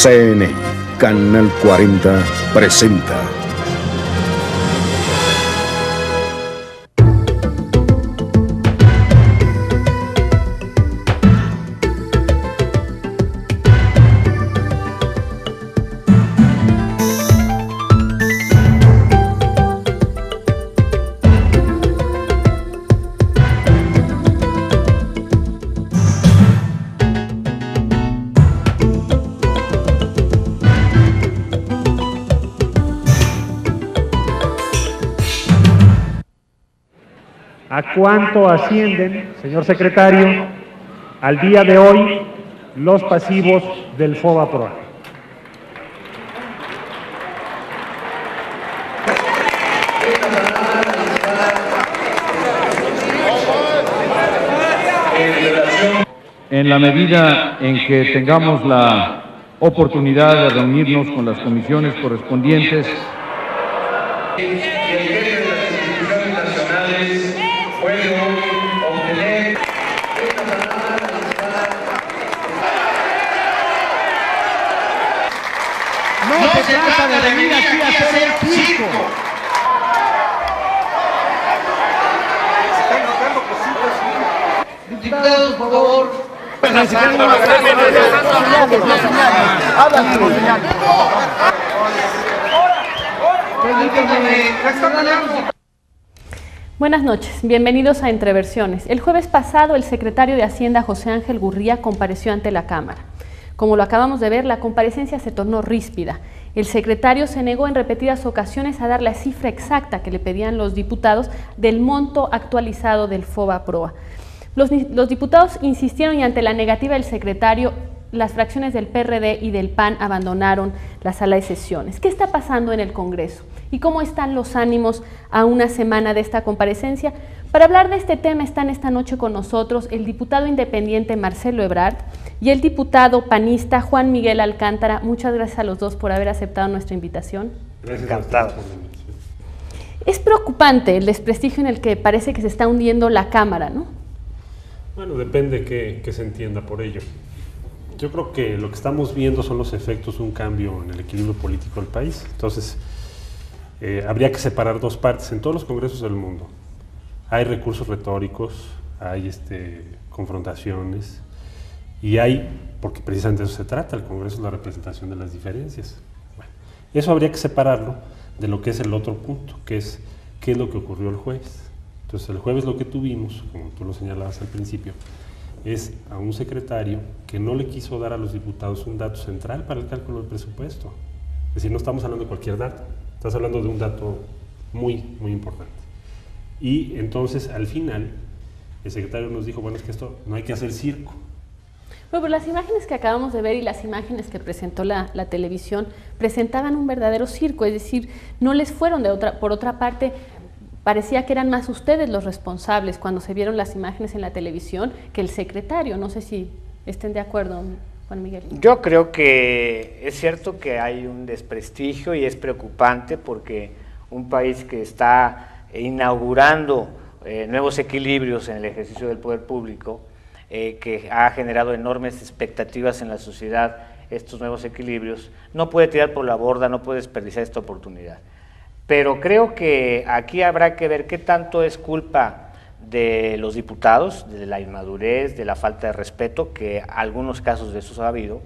CNE, Canal 40, presenta. ¿A cuánto ascienden, señor secretario, al día de hoy los pasivos del FOBAPROA? En la medida en que tengamos la oportunidad de reunirnos con las comisiones correspondientes, No se trata de venir aquí a hacer el circo. Diputados, por favor. Buenas noches, bienvenidos a Entreversiones. El jueves pasado, el secretario de Hacienda, José Ángel Gurría, compareció ante la Cámara. Como lo acabamos de ver, la comparecencia se tornó ríspida. El secretario se negó en repetidas ocasiones a dar la cifra exacta que le pedían los diputados del monto actualizado del FOBAPROA. Los diputados insistieron y ante la negativa del secretario, las fracciones del PRD y del PAN abandonaron la sala de sesiones. ¿Qué está pasando en el Congreso? ¿Y cómo están los ánimos a una semana de esta comparecencia? Para hablar de este tema están esta noche con nosotros el diputado independiente Marcelo Ebrard y el diputado panista Juan Miguel Alcántara. Muchas gracias a los dos por haber aceptado nuestra invitación. Encantado. Es preocupante el desprestigio en el que parece que se está hundiendo la Cámara, ¿no? Bueno, depende que se entienda por ello. Yo creo que lo que estamos viendo son los efectos de un cambio en el equilibrio político del país. Entonces, habría que separar dos partes en todos los congresos del mundo. Hay recursos retóricos, hay confrontaciones y hay, porque precisamente de eso se trata, el Congreso es la representación de las diferencias. Bueno, eso habría que separarlo de lo que es el otro punto, que es qué es lo que ocurrió el jueves. Entonces el jueves lo que tuvimos, como tú lo señalabas al principio, es a un secretario que no le quiso dar a los diputados un dato central para el cálculo del presupuesto. Es decir, no estamos hablando de cualquier dato, estás hablando de un dato muy, muy importante. Y entonces, al final, el secretario nos dijo, bueno, es que esto no hay que hacer circo. Bueno, pero las imágenes que acabamos de ver y las imágenes que presentó la televisión presentaban un verdadero circo, es decir, no les fueron por otra parte, parecía que eran más ustedes los responsables cuando se vieron las imágenes en la televisión que el secretario. No sé si estén de acuerdo, Juan Miguel. Yo creo que es cierto que hay un desprestigio y es preocupante porque un país que está inaugurando nuevos equilibrios en el ejercicio del poder público, que ha generado enormes expectativas en la sociedad, estos nuevos equilibrios, no puede tirar por la borda, no puede desperdiciar esta oportunidad. Pero creo que aquí habrá que ver qué tanto es culpa de los diputados, de la inmadurez, de la falta de respeto, que algunos casos de esos ha habido,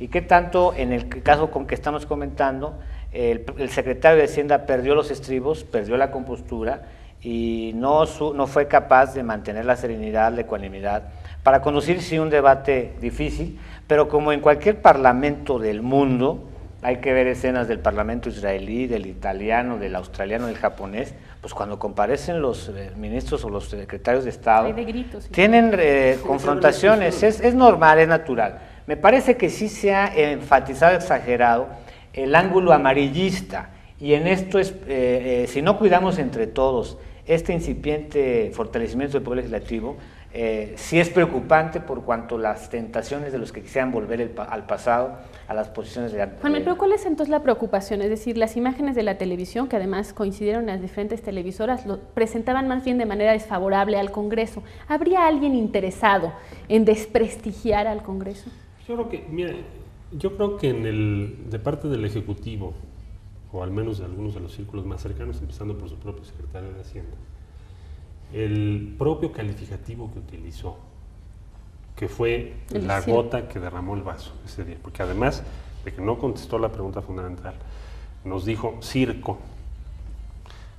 y qué tanto en el caso con que estamos comentando, el secretario de Hacienda perdió los estribos, perdió la compostura y no fue capaz de mantener la serenidad, la ecuanimidad, para conducir sí un debate difícil, pero como en cualquier parlamento del mundo, hay que ver escenas del parlamento israelí, del italiano, del australiano, del japonés, pues cuando comparecen los ministros o los secretarios de Estado, de gritos, sí. Tienen confrontaciones, es normal, es natural. Me parece que sí se ha enfatizado, exagerado, el ángulo amarillista, y en esto es, si no cuidamos entre todos este incipiente fortalecimiento del Poder Legislativo, sí es preocupante por cuanto las tentaciones de los que quisieran volver al pasado, a las posiciones de antes. Juan, pero ¿cuál es entonces la preocupación? Es decir, las imágenes de la televisión, que además coincidieron en las diferentes televisoras, lo presentaban más bien de manera desfavorable al Congreso. ¿Habría alguien interesado en desprestigiar al Congreso? Yo creo que, mire, Yo creo que de parte del Ejecutivo, o al menos de algunos de los círculos más cercanos, empezando por su propio secretario de Hacienda, el propio calificativo que utilizó, que fue la gota que derramó el vaso ese día, porque además de que no contestó la pregunta fundamental, nos dijo circo.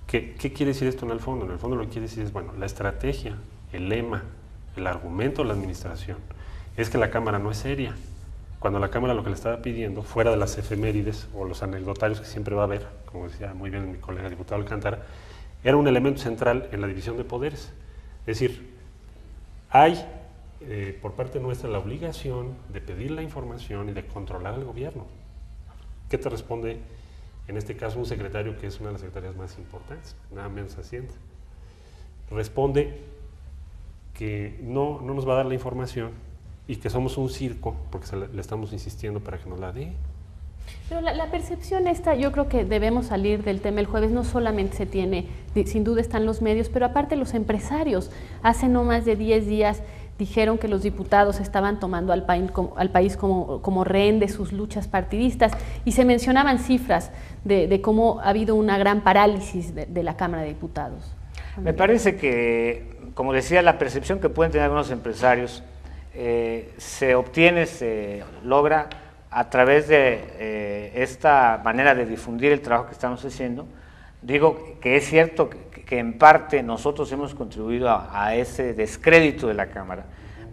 ¿Qué quiere decir esto en el fondo? En el fondo lo que quiere decir es, bueno, la estrategia, el lema, el argumento de la administración es que la Cámara no es seria. Cuando la Cámara lo que le estaba pidiendo, fuera de las efemérides o los anecdotarios que siempre va a haber, como decía muy bien mi colega diputado Alcántara, era un elemento central en la división de poderes. Es decir, hay por parte nuestra la obligación de pedir la información y de controlar al gobierno. ¿Qué te responde en este caso un secretario que es una de las secretarias más importantes, nada menos Hacienda? Responde que no nos va a dar la información y que somos un circo porque le estamos insistiendo para que nos la dé. Pero la percepción esta, yo creo que debemos salir del tema el jueves, no solamente se tiene, sin duda están los medios, pero aparte los empresarios. Hace no más de 10 días dijeron que los diputados estaban tomando al país como rehén de sus luchas partidistas y se mencionaban cifras de cómo ha habido una gran parálisis de la Cámara de Diputados. Me parece que, como decía, la percepción que pueden tener algunos empresarios se obtiene, se logra a través de esta manera de difundir el trabajo que estamos haciendo. Digo que es cierto que en parte nosotros hemos contribuido a ese descrédito de la Cámara,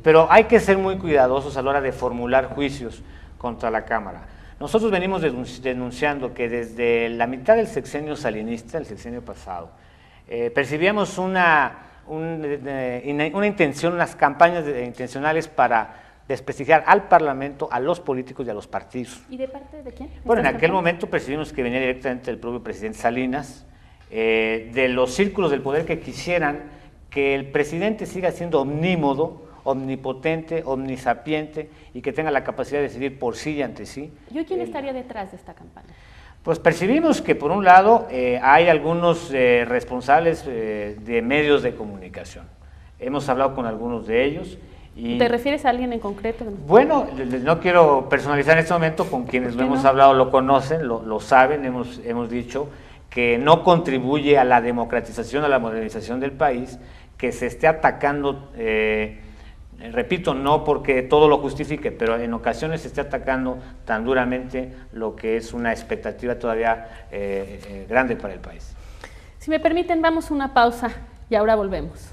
pero hay que ser muy cuidadosos a la hora de formular juicios contra la Cámara. Nosotros venimos denunciando que desde la mitad del sexenio salinista, el sexenio pasado, percibíamos una intención, unas campañas intencionales para desprestigiar al Parlamento, a los políticos y a los partidos. ¿Y de parte de quién? Bueno, en aquel momento percibimos que venía directamente del propio presidente Salinas, de los círculos del poder que quisieran que el presidente siga siendo omnímodo, omnipotente, omnisapiente y que tenga la capacidad de decidir por sí y ante sí. ¿Y quién estaría detrás de esta campaña? Pues percibimos que por un lado hay algunos responsables de medios de comunicación. Hemos hablado con algunos de ellos. Y, ¿te refieres a alguien en concreto? Bueno, no quiero personalizar en este momento, con quienes lo hemos hablado lo conocen, lo saben, hemos dicho que no contribuye a la democratización, a la modernización del país, que se esté atacando, repito, no porque todo lo justifique, pero en ocasiones se esté atacando tan duramente lo que es una expectativa todavía grande para el país. Si me permiten, vamos a una pausa y ahora volvemos.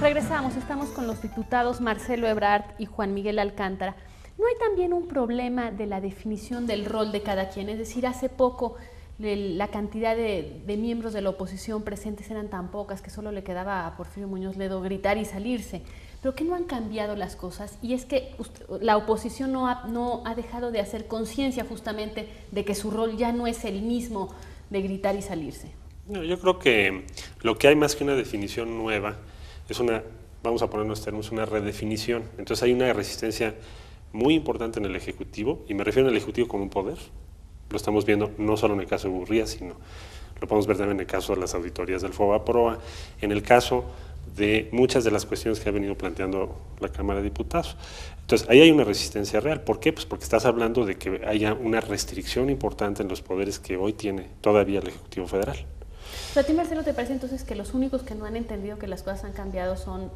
Regresamos, estamos con los diputados Marcelo Ebrard y Juan Miguel Alcántara. ¿No hay también un problema de la definición del rol de cada quien? Es decir, hace poco la cantidad de miembros de la oposición presentes eran tan pocas que solo le quedaba a Porfirio Muñoz Ledo gritar y salirse. Pero que no han cambiado las cosas y es que la oposición no ha dejado de hacer conciencia justamente de que su rol ya no es el mismo de gritar y salirse. No, yo creo que lo que hay más que una definición nueva es vamos a poner en los términos, una redefinición. Entonces hay una resistencia muy importante en el Ejecutivo, y me refiero al Ejecutivo como un poder. Lo estamos viendo no solo en el caso de Gurría, sino lo podemos ver también en el caso de las auditorías del FOBAPROA, en el caso de muchas de las cuestiones que ha venido planteando la Cámara de Diputados. Entonces, ahí hay una resistencia real. ¿Por qué? Pues porque estás hablando de que haya una restricción importante en los poderes que hoy tiene todavía el Ejecutivo Federal. ¿A ti, Marcelo, te parece entonces que los únicos que no han entendido que las cosas han cambiado son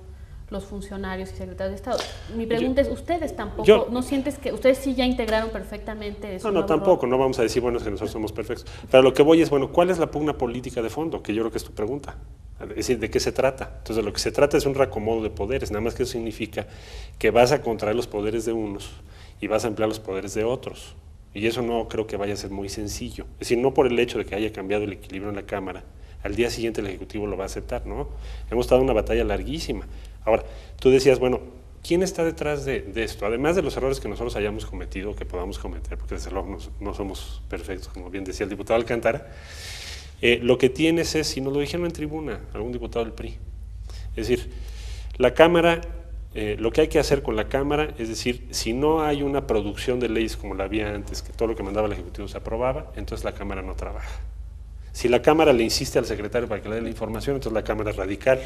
los funcionarios y secretarios de Estado? Mi pregunta es, ¿ustedes tampoco, no sientes que ustedes sí ya integraron perfectamente eso? No, tampoco, no vamos a decir, bueno, es que nosotros somos perfectos. Pero lo que voy es, bueno, ¿cuál es la pugna política de fondo? Que yo creo que es tu pregunta. Es decir, ¿de qué se trata? Entonces, de lo que se trata es un reacomodo de poderes, nada más que eso significa que vas a contraer los poderes de unos y vas a emplear los poderes de otros. Y eso no creo que vaya a ser muy sencillo. Es decir, no por el hecho de que haya cambiado el equilibrio en la Cámara, al día siguiente el Ejecutivo lo va a aceptar, ¿no? Hemos dado una batalla larguísima. Ahora, tú decías, bueno, ¿quién está detrás de esto? Además de los errores que nosotros hayamos cometido, que podamos cometer, porque desde luego no somos perfectos, como bien decía el diputado Alcántara, lo que tienes es, si nos lo dijeron en tribuna, algún diputado del PRI, Es decir, la Cámara, lo que hay que hacer con la Cámara, es decir, si no hay una producción de leyes como la había antes, que todo lo que mandaba el Ejecutivo se aprobaba, entonces la Cámara no trabaja. Si la Cámara le insiste al secretario para que le dé la información, entonces la Cámara es radical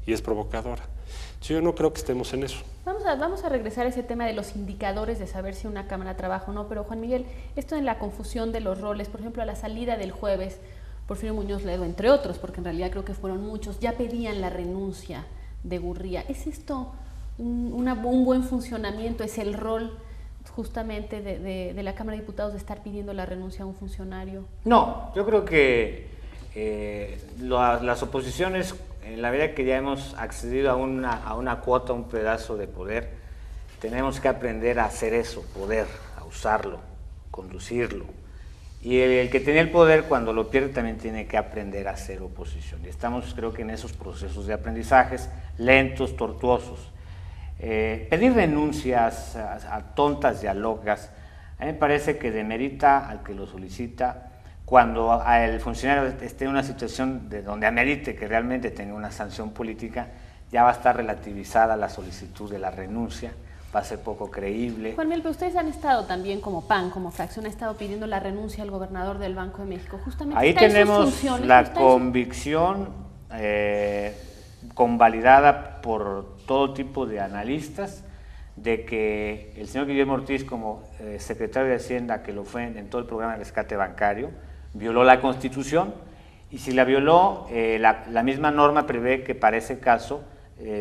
y es provocadora. Yo no creo que estemos en eso. Vamos a regresar a ese tema de los indicadores de saber si una Cámara trabaja o no, pero Juan Miguel, esto en la confusión de los roles, por ejemplo, a la salida del jueves, Porfirio Muñoz Ledo, entre otros, porque en realidad creo que fueron muchos, ya pedían la renuncia de Gurría. ¿Es esto un buen funcionamiento? ¿Es el rol justamente de la Cámara de Diputados de estar pidiendo la renuncia a un funcionario? No, yo creo que las oposiciones, en la medida que ya hemos accedido a una cuota, a un pedazo de poder, tenemos que aprender a hacer eso, poder, a usarlo, conducirlo. Y el que tiene el poder, cuando lo pierde, también tiene que aprender a hacer oposición. Y estamos, creo que, en esos procesos de aprendizajes lentos, tortuosos. Pedir renuncias a tontas y a locas, a mí me parece que demerita al que lo solicita. Cuando el funcionario esté en una situación donde amerite que realmente tenga una sanción política, ya va a estar relativizada la solicitud de la renuncia, va a ser poco creíble. Juan Miguel, pero ustedes han estado también como PAN, como fracción, ha estado pidiendo la renuncia al gobernador del Banco de México. Justamente ahí tenemos la convicción convalidada por todo tipo de analistas de que el señor Guillermo Ortiz, como secretario de Hacienda, que lo fue en todo el programa de rescate bancario, violó la Constitución, y si la violó, la misma norma prevé que para ese caso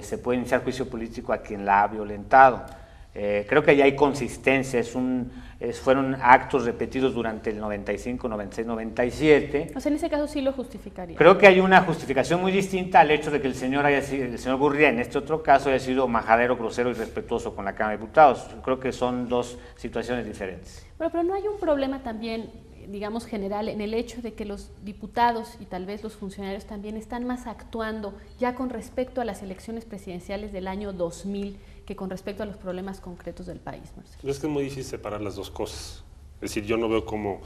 se puede iniciar juicio político a quien la ha violentado. Creo que ahí hay consistencia, fueron actos repetidos durante el 95, 96, 97. O sea, en ese caso sí lo justificaría. Creo que hay una justificación muy distinta al hecho de que el señor Gurría, en este otro caso, haya sido majadero, grosero y irrespetuoso con la Cámara de Diputados. Creo que son dos situaciones diferentes. Bueno, pero no hay un problema también, digamos, general en el hecho de que los diputados y tal vez los funcionarios también están más actuando ya con respecto a las elecciones presidenciales del año 2000 que con respecto a los problemas concretos del país, Marcelo. Es que es muy difícil separar las dos cosas. Es decir, yo no veo cómo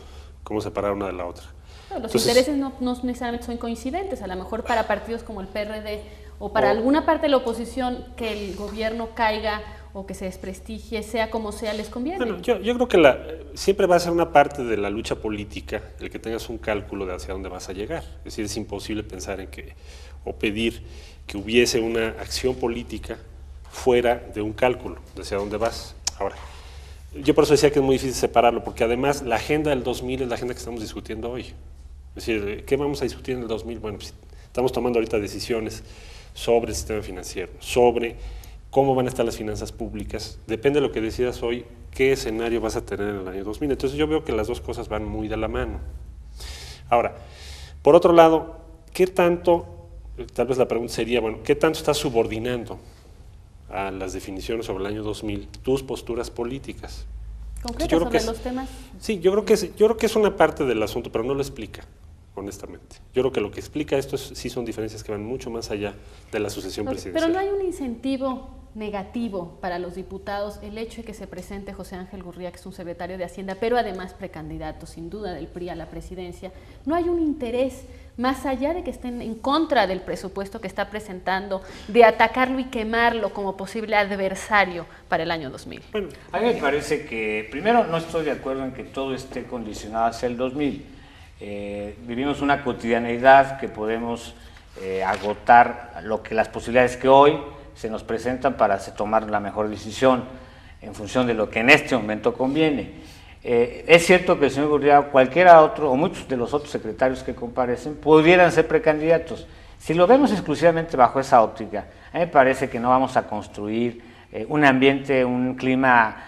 separar una de la otra. No, los intereses no necesariamente son coincidentes. A lo mejor para partidos como el PRD o para alguna parte de la oposición que el gobierno caiga o que se desprestigie, sea como sea, les conviene. Bueno, yo creo que siempre va a ser una parte de la lucha política el que tengas un cálculo de hacia dónde vas a llegar. Es decir, es imposible pensar o pedir que hubiese una acción política fuera de un cálculo de hacia dónde vas. Ahora, yo por eso decía que es muy difícil separarlo, porque además la agenda del 2000 es la agenda que estamos discutiendo hoy. Es decir, ¿qué vamos a discutir en el 2000? Bueno, pues estamos tomando ahorita decisiones sobre el sistema financiero, sobre cómo van a estar las finanzas públicas. Depende de lo que decidas hoy, qué escenario vas a tener en el año 2000. Entonces yo veo que las dos cosas van muy de la mano. Ahora, por otro lado, ¿qué tanto, tal vez la pregunta sería, bueno, ¿qué tanto estás subordinando a las definiciones sobre el año 2000 tus posturas políticas? ¿Concretas sobre los temas? Sí, yo creo que es una parte del asunto, pero no lo explica, honestamente. Yo creo que lo que explica esto sí son diferencias que van mucho más allá de la sucesión presidencial. Pero no hay un incentivo negativo para los diputados el hecho de que se presente José Ángel Gurría, que es un secretario de Hacienda, pero además precandidato sin duda del PRI a la presidencia. No hay un interés, más allá de que estén en contra del presupuesto que está presentando, de atacarlo y quemarlo como posible adversario para el año 2000. Bueno, a mí me parece que, primero, no estoy de acuerdo en que todo esté condicionado hacia el 2000. Vivimos una cotidianeidad que podemos agotar las posibilidades que hoy se nos presentan para tomar la mejor decisión en función de lo que en este momento conviene. Es cierto que el señor Gurría, cualquiera otro, o muchos de los otros secretarios que comparecen, pudieran ser precandidatos. Si lo vemos exclusivamente bajo esa óptica, a mí me parece que no vamos a construir un ambiente, un clima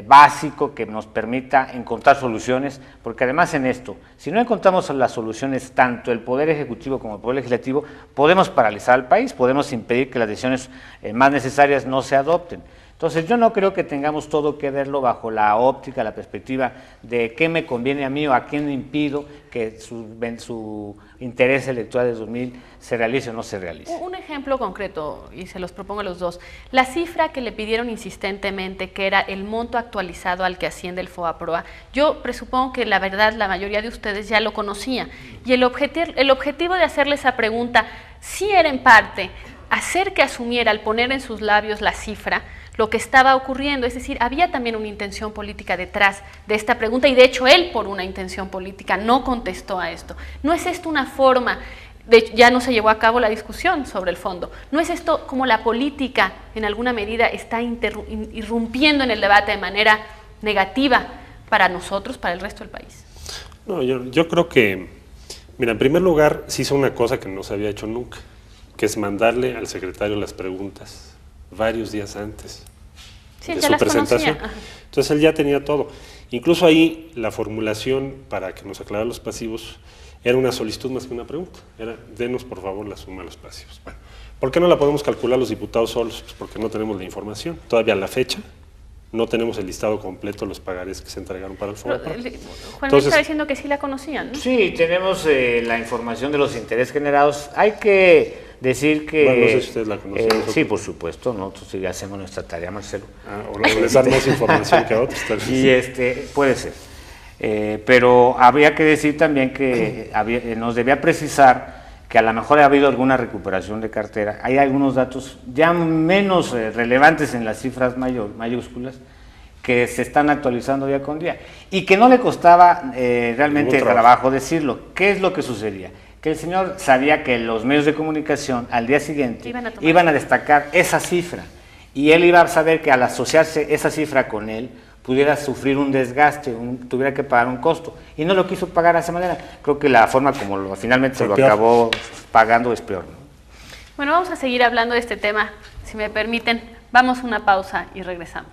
básico que nos permita encontrar soluciones, porque además en esto, si no encontramos las soluciones tanto el Poder Ejecutivo como el Poder Legislativo, podemos paralizar al país, podemos impedir que las decisiones más necesarias no se adopten. Entonces yo no creo que tengamos todo que verlo bajo la óptica, la perspectiva de qué me conviene a mí o a quién le impido que su interés electoral de 2000 se realice o no se realice. Un ejemplo concreto, y se los propongo a los dos, la cifra que le pidieron insistentemente, que era el monto actualizado al que asciende el FOBAPROA, yo presupongo que la verdad la mayoría de ustedes ya lo conocía, y el objetivo de hacerle esa pregunta sí era en parte hacer que asumiera al poner en sus labios la cifra lo que estaba ocurriendo, es decir, había también una intención política detrás de esta pregunta y de hecho él por una intención política no contestó a esto. ¿No es esto una forma, de hecho ya no se llevó a cabo la discusión sobre el fondo, no es esto como la política en alguna medida está irrumpiendo en el debate de manera negativa para nosotros, para el resto del país? No, yo creo que, mira, en primer lugar se hizo una cosa que no se había hecho nunca, que es mandarle al secretario las preguntas varios días antes de su presentación. Entonces él ya tenía todo. Incluso ahí la formulación para que nos aclarara los pasivos era una solicitud más que una pregunta. Era, denos por favor la suma de los pasivos. Bueno, ¿por qué no la podemos calcular los diputados solos? Pues porque no tenemos la información. Todavía a la fecha no tenemos el listado completo de los pagarés que se entregaron para el FOBAPROA. Juan Luis está diciendo que sí la conocían, ¿no? Sí, tenemos la información de los intereses generados. Hay que decir que... Bueno, no sé si ustedes la conocen. Sí, por supuesto, nosotros sí hacemos nuestra tarea, Marcelo. O les dan más información que a otros. Y puede ser. Pero habría que decir también que nos debía precisar que a lo mejor ha habido alguna recuperación de cartera. Hay algunos datos ya menos relevantes en las cifras mayúsculas que se están actualizando día con día y que no le costaba realmente trabajo decirlo. ¿Qué es lo que sucedía? Que el señor sabía que los medios de comunicación al día siguiente iban a destacar esa cifra y él iba a saber que al asociarse esa cifra con él pudiera sufrir un desgaste, tuviera que pagar un costo, y no lo quiso pagar de esa manera. Creo que la forma como finalmente se lo acabó pagando es peor, ¿no? Bueno, vamos a seguir hablando de este tema, si me permiten. Vamos a una pausa y regresamos.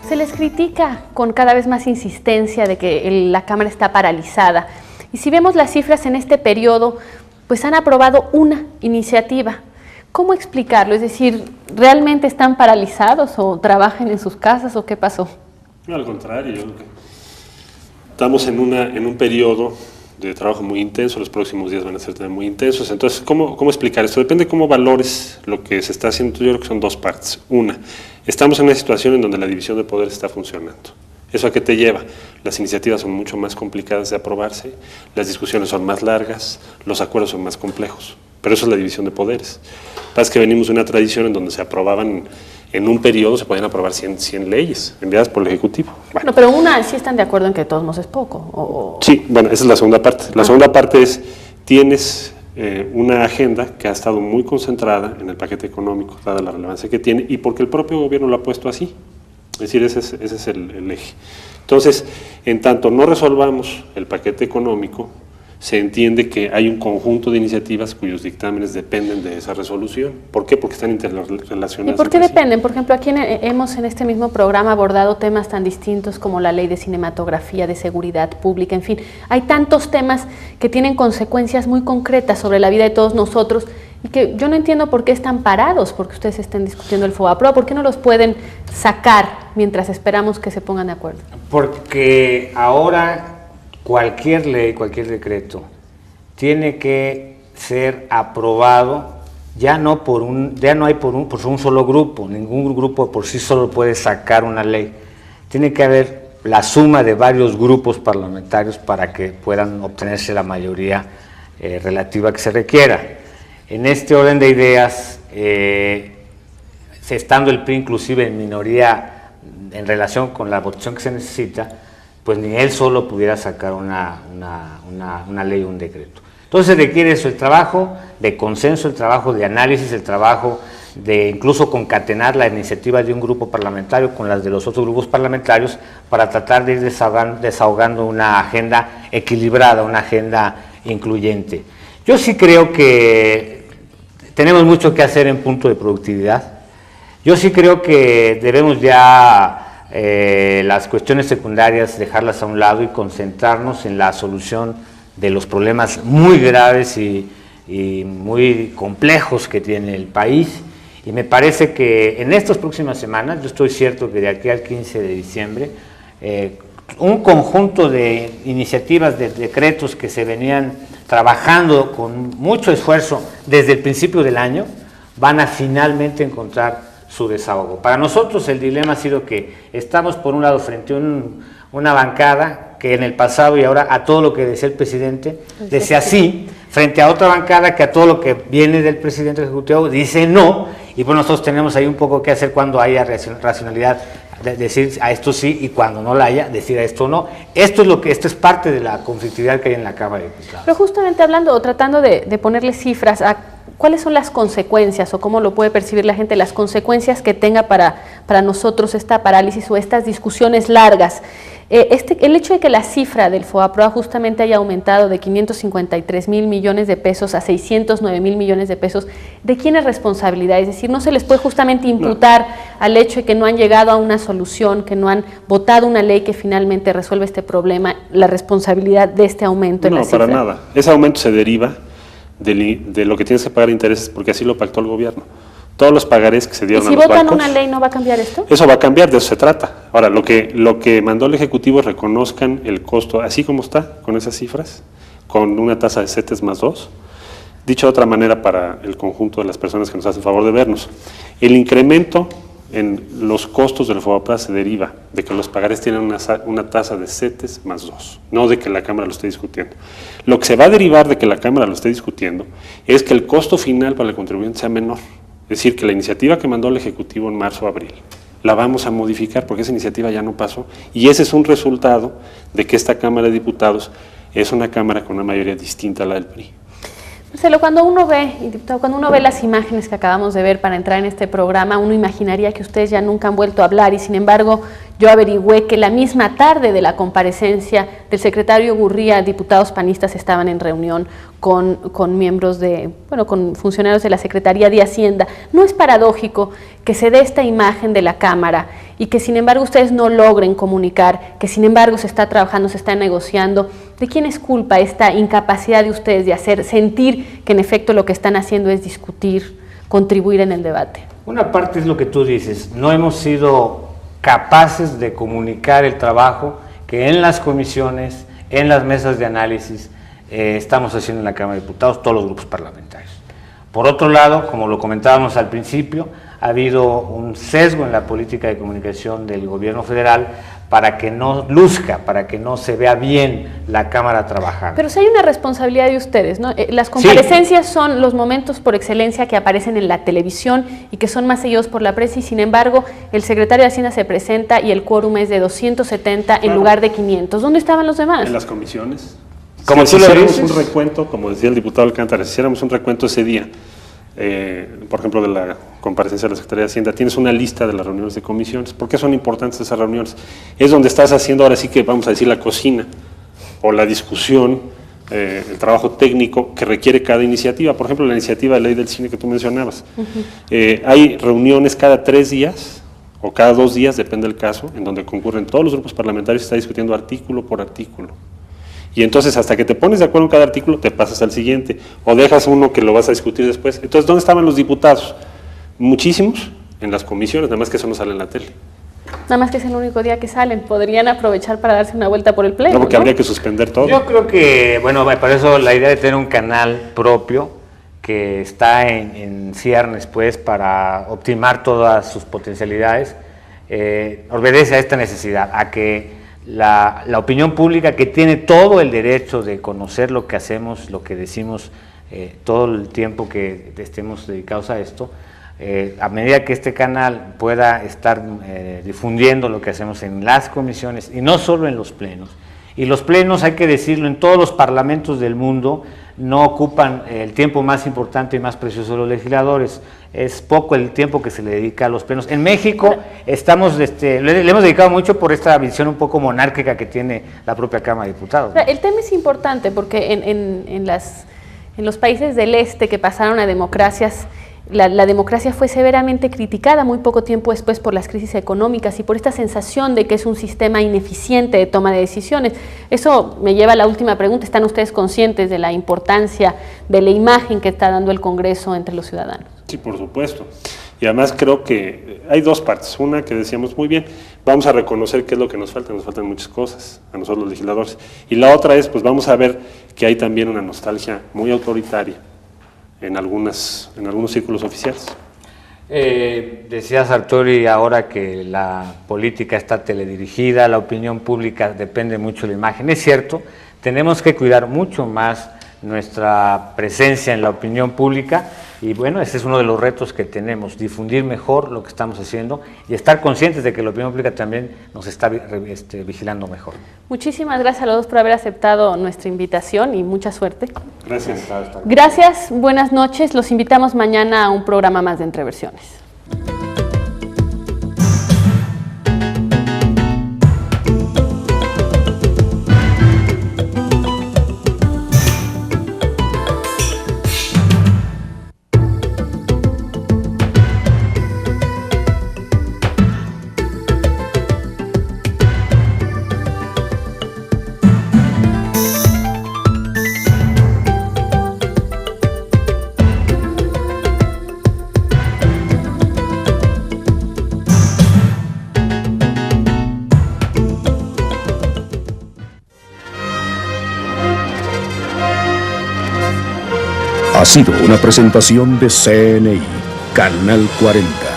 Se les critica con cada vez más insistencia de que la Cámara está paralizada. Y si vemos las cifras en este periodo, pues han aprobado una iniciativa. ¿Cómo explicarlo? Es decir, ¿realmente están paralizados o trabajan en sus casas o qué pasó? No, al contrario, yo creo que estamos en un periodo de trabajo muy intenso, los próximos días van a ser también muy intensos. Entonces, ¿cómo explicar esto? Depende de cómo valores lo que se está haciendo. Yo creo que son dos partes. Una, estamos en una situación en donde la división de poderes está funcionando. ¿Eso a qué te lleva? Las iniciativas son mucho más complicadas de aprobarse, las discusiones son más largas, los acuerdos son más complejos, pero eso es la división de poderes. Lo que pasa es que venimos de una tradición en donde se aprobaban, en un periodo se podían aprobar 100 leyes enviadas por el Ejecutivo. Bueno, pero una sí están de acuerdo en que de todos modos es poco. Sí, bueno, esa es la segunda parte. La segunda parte es, tienes una agenda que ha estado muy concentrada en el paquete económico, dada la relevancia que tiene, y porque el propio gobierno lo ha puesto así. Es decir, ese es el eje. Entonces, en tanto no resolvamos el paquete económico, se entiende que hay un conjunto de iniciativas cuyos dictámenes dependen de esa resolución. ¿Por qué? Porque están interrelacionadas. ¿Y por qué dependen? Por ejemplo, aquí hemos en este mismo programa abordado temas tan distintos como la ley de cinematografía, de seguridad pública, en fin. Hay tantos temas que tienen consecuencias muy concretas sobre la vida de todos nosotros y que yo no entiendo por qué están parados, porque ustedes estén discutiendo el FOBAPROA. ¿Por qué no los pueden sacar mientras esperamos que se pongan de acuerdo? Porque ahora cualquier ley, cualquier decreto, tiene que ser aprobado, ya no hay por un solo grupo, ningún grupo por sí solo puede sacar una ley. Tiene que haber la suma de varios grupos parlamentarios para que puedan obtenerse la mayoría relativa que se requiera. En este orden de ideas, estando el PRI inclusive en minoría en relación con la votación que se necesita, pues ni él solo pudiera sacar una ley o un decreto. Entonces requiere eso, el trabajo de consenso, el trabajo de análisis, el trabajo de incluso concatenar la iniciativa de un grupo parlamentario con las de los otros grupos parlamentarios para tratar de ir desahogando una agenda equilibrada, una agenda incluyente. Yo sí creo que tenemos mucho que hacer en punto de productividad. Yo sí creo que debemos ya las cuestiones secundarias dejarlas a un lado y concentrarnos en la solución de los problemas muy graves y muy complejos que tiene el país. Y me parece que en estas próximas semanas, yo estoy cierto que de aquí al 15 de diciembre, un conjunto de iniciativas, de decretos que se venían trabajando con mucho esfuerzo desde el principio del año, van a finalmente encontrar su desahogo. Para nosotros el dilema ha sido que estamos por un lado frente a una bancada que en el pasado y ahora a todo lo que decía el presidente decía sí, frente a otra bancada que a todo lo que viene del presidente ejecutivo dice no, y pues nosotros tenemos ahí un poco que hacer cuando haya racionalidad, de decir a esto sí, y cuando no la haya, decir a esto no. Esto es parte de la conflictividad que hay en la Cámara de Diputados. Pero justamente hablando o tratando de ponerle cifras a cuáles son las consecuencias o cómo lo puede percibir la gente, las consecuencias que tenga para nosotros esta parálisis o estas discusiones largas. El hecho de que la cifra del FOBAPROA justamente haya aumentado de 553,000 millones de pesos a 609,000 millones de pesos, ¿de quién es responsabilidad? Es decir, no se les puede justamente imputar al hecho de que no han llegado a una solución, que no han votado una ley que finalmente resuelve este problema, la responsabilidad de este aumento en la cifra. No, para nada. Ese aumento se deriva de lo que tienes que pagar intereses, porque así lo pactó el gobierno. Todos los pagarés que se dieron a los bancos. ¿Y si votan una ley no va a cambiar esto? Eso va a cambiar, de eso se trata. Ahora, lo que mandó el Ejecutivo es reconozcan el costo, así como está, con esas cifras, con una tasa de CETES más 2, dicho de otra manera para el conjunto de las personas que nos hacen favor de vernos. El incremento en los costos del FOBAPROA se deriva de que los pagarés tienen una tasa de CETES más 2, no de que la Cámara lo esté discutiendo. Lo que se va a derivar de que la Cámara lo esté discutiendo es que el costo final para el contribuyente sea menor. Es decir, que la iniciativa que mandó el Ejecutivo en marzo o abril, la vamos a modificar porque esa iniciativa ya no pasó. Y ese es un resultado de que esta Cámara de Diputados es una Cámara con una mayoría distinta a la del PRI. Marcelo, cuando uno ve las imágenes que acabamos de ver para entrar en este programa, uno imaginaría que ustedes ya nunca han vuelto a hablar y sin embargo yo averigüé que la misma tarde de la comparecencia del secretario Gurría, diputados panistas estaban en reunión con miembros con funcionarios de la Secretaría de Hacienda. ¿No es paradójico que se dé esta imagen de la Cámara y que sin embargo ustedes no logren comunicar, que sin embargo se está trabajando, se está negociando? ¿De quién es culpa esta incapacidad de ustedes de hacer sentir que en efecto lo que están haciendo es discutir, contribuir en el debate? Una parte es lo que tú dices, no hemos sido capaces de comunicar el trabajo que en las comisiones, en las mesas de análisis, estamos haciendo en la Cámara de Diputados, todos los grupos parlamentarios. Por otro lado, como lo comentábamos al principio, ha habido un sesgo en la política de comunicación del gobierno federal para que no luzca, para que no se vea bien la Cámara trabajando. Pero si hay una responsabilidad de ustedes, ¿no? Las comparecencias son los momentos por excelencia que aparecen en la televisión y que son más seguidos por la prensa y sin embargo el secretario de Hacienda se presenta y el quórum es de 270 en lugar de 500. ¿Dónde estaban los demás? En las comisiones. Como si tú lo hiciéramos dices, un recuento, como decía el diputado Alcántara, si hiciéramos un recuento ese día, por ejemplo, de la comparecencia de la Secretaría de Hacienda, tienes una lista de las reuniones de comisiones. ¿Por qué son importantes esas reuniones? Es donde estás haciendo ahora sí que, vamos a decir, la cocina o la discusión, el trabajo técnico que requiere cada iniciativa. Por ejemplo, la iniciativa de ley del cine que tú mencionabas. Hay reuniones cada 3 días o cada 2 días, depende del caso, en donde concurren todos los grupos parlamentarios y está discutiendo artículo por artículo. Y entonces hasta que te pones de acuerdo en cada artículo, te pasas al siguiente, o dejas uno que lo vas a discutir después. Entonces, ¿dónde estaban los diputados? Muchísimos en las comisiones, nada más que eso no sale en la tele. Nada más que es el único día que salen, podrían aprovechar para darse una vuelta por el pleno. No, porque habría que suspender todo. Yo creo que, bueno, por eso la idea de tener un canal propio que está en ciernes, pues, para optimar todas sus potencialidades, obedece a esta necesidad, a que la opinión pública, que tiene todo el derecho de conocer lo que hacemos, lo que decimos, todo el tiempo que estemos dedicados a esto, a medida que este canal pueda estar difundiendo lo que hacemos en las comisiones y no solo en los plenos. Y los plenos, hay que decirlo, en todos los parlamentos del mundo no ocupan el tiempo más importante y más precioso de los legisladores. Es poco el tiempo que se le dedica a los plenos. En México estamos, le hemos dedicado mucho por esta visión un poco monárquica que tiene la propia Cámara de Diputados, ¿no? El tema es importante porque en los países del este que pasaron a democracias, la democracia fue severamente criticada muy poco tiempo después por las crisis económicas y por esta sensación de que es un sistema ineficiente de toma de decisiones. Eso me lleva a la última pregunta. ¿Están ustedes conscientes de la importancia de la imagen que está dando el Congreso entre los ciudadanos? Sí, por supuesto. Y además creo que hay dos partes. Una que decíamos muy bien, vamos a reconocer qué es lo que nos faltan muchas cosas a nosotros los legisladores. Y la otra es, pues vamos a ver que hay también una nostalgia muy autoritaria en algunos círculos oficiales. Decía Sartori ahora que la política está teledirigida, la opinión pública depende mucho de la imagen. Es cierto, tenemos que cuidar mucho más nuestra presencia en la opinión pública y bueno, ese es uno de los retos que tenemos, difundir mejor lo que estamos haciendo y estar conscientes de que la opinión pública también nos está vigilando mejor. Muchísimas gracias a los dos por haber aceptado nuestra invitación y mucha suerte. Gracias. Gracias, buenas noches, los invitamos mañana a un programa más de Entreversiones. Ha sido una presentación de CNI, Canal 40.